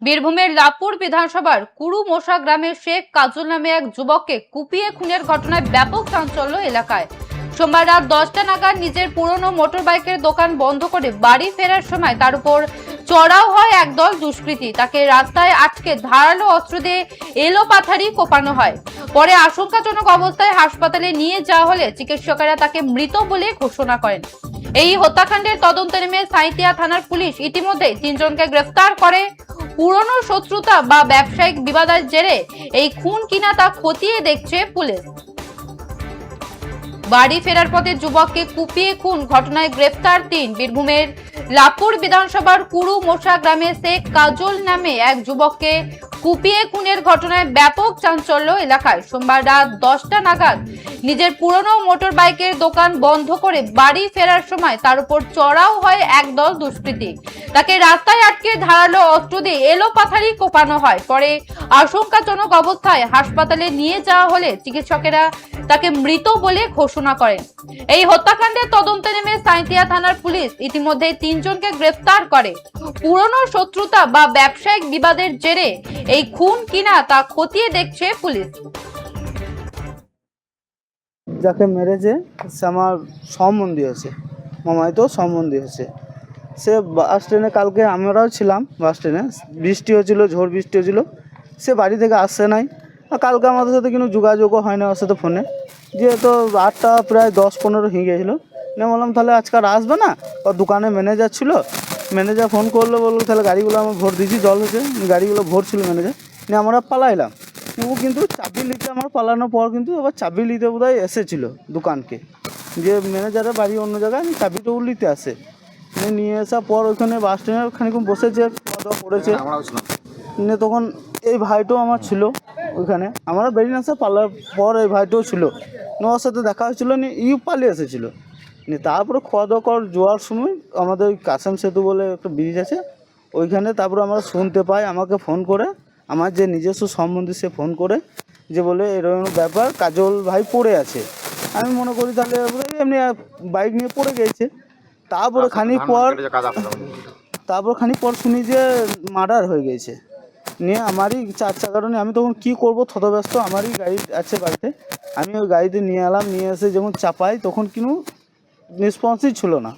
বীরভূমের লাভপুর বিধানসভার কুরুমোশা গ্রামের শেখ কাজল নামে এক যুবককে কুপিয়ে খুনের ঘটনায় ব্যাপক চাঞ্চল্য এলাকায়। সোমবার রাত 10টা নাগাদ নিজের পুরনো মোটরবাইকের দোকান বন্ধ করে বাড়ি ফেরার সময় তার উপর চড়াও হয় একদল দুষ্কৃতী। তাকে রাস্তায় আটকে ধারালো অস্ত্র দিয়ে এলোপাথারি কোপানো হয়। পরে আশঙ্কাজনক অবস্থায় হাসপাতালে নিয়ে যাওয়া হলে চিকিৎসকেরা তাকে মৃত বলে ঘোষণা করেন। এই হত্যাকাণ্ডের তদন্তে নেমে সাঁইথিয়া থানার পুলিশ ইতিমধ্যে 3 জনকে গ্রেফতার করে। পুরনো শত্রুতা বা ব্যবসায়িক বিবাদের জেরে এই খুন কিনা তা খতিয়ে দেখছে পুলিশ। বাড়ি ফেরার পথে যুবককে কুপিয়ে খুন ঘটনায় গ্রেফতার 3। বীরভূমের লাভপুর বিধানসভার কুরুমোশা গ্রামে শেখ কাজল নামে এক যুবককে কুপিয়ে খুনের ঘটনায় ব্যাপক চাঞ্চল্য এলাকায়। সোমবার রাত 10টা নাগাদ নিজের পুরনো মোটর বাইকের দোকান বন্ধ করে বাড়ি ফেরার সময় তার উপর চড়াও হয় একদল দুষ্কৃতী। তাকে রাস্তায় আটকে ধারালো অস্ত্র দিয়ে এলোপাথারি কোপানো হয়। পরে আশঙ্কাজনক অবস্থায় হাসপাতালে নিয়ে যাওয়া হলে চিকিৎসকেরা তাকে মৃত বলে ঘোষণা করেন। এই হত্যাকাণ্ডের তদন্তে নেমে সাঁইথিয়া থানার পুলিশ ইতিমধ্যে 3 জনকে গ্রেফতার করে। পুরনো শত্রুতা বা ব্যবসায়িক বিবাদের জেরে এই খুন কিনা তা খতিয়ে দেখছে পুলিশ। যাকে মেরেছে সে আমার সম্বন্ধী হয়েছে, মামাই তো সম্বন্ধী হয়েছে। সে বাস স্ট্যান্ডে কালকে আমরাও ছিলাম, বাস স্ট্যান্ডে বৃষ্টি হয়েছিল, ঝড় বৃষ্টি হয়েছিল। সে বাড়ি থেকে আসছে নাই, আর কালকে আমাদের সাথে কোনো যোগাযোগও হয় না ওর সাথে ফোনে। যেহেতু 8টা প্রায় 10-15 হয়ে গিয়েছিলো, নিয়ে বললাম তাহলে আজকে আর আসবে না। ওর দোকানে ম্যানেজার ছিল, ম্যানেজার ফোন করলো, বললো তাহলে গাড়িগুলো আমার ভোর দিয়েছি, জল হয়েছে, গাড়িগুলো ভোর ছিল ম্যানেজার। নিয়ে আমরা পালাইলাম। ও কিন্তু চাবি নিতে, আমার পালানোর পর কিন্তু আবার চাবি নিতে বোধহয় এসেছিলো দোকানকে, যে ম্যানেজারের বাড়ি অন্য জায়গায়, চাবিটা নিতে আসে। নিয়ে আসার পর ওইখানে বাস স্ট্যান্ডে খানিকক্ষণ বসেছে, খাওয়া দাওয়া করেছে। নিয়ে তখন এই ভাইটাও আমার ছিল ওইখানে, আমরা বেরিয়ে আসা পালার পর এই ভাইটাও ছিল, ওর সাথে দেখা হয়েছিল। নিয়ে পালিয়ে এসেছিলো। নিয়ে তারপরে খাওয়া দাওয়া যাওয়ার সময় আমাদের ওই কাসেম সেতু বলে একটা ব্রিজ আছে ওইখানে, তারপরে আমরা শুনতে পাই, আমাকে ফোন করে, আমার যে নিজস্ব সম্বন্ধী সে ফোন করে, যে বলে এরকম ব্যাপার, কাজল ভাই পড়ে আছে। আমি মনে করি তাহলে এমনি বাইক নিয়ে পড়ে গিয়েছে। তারপরে খানিক পর শুনি যে মার্ডার হয়ে গেছে। নিয়ে আমারই 4 চাকার নিয়ে আমি তখন কী করবো, থতব্যস্ত। আমারই গাড়ি আছে বাড়িতে, আমি ওই গাড়িতে নিয়ে এলাম। নিয়ে এসে যখন চাপাই তখন কিন্তু রেসপন্সই ছিল না।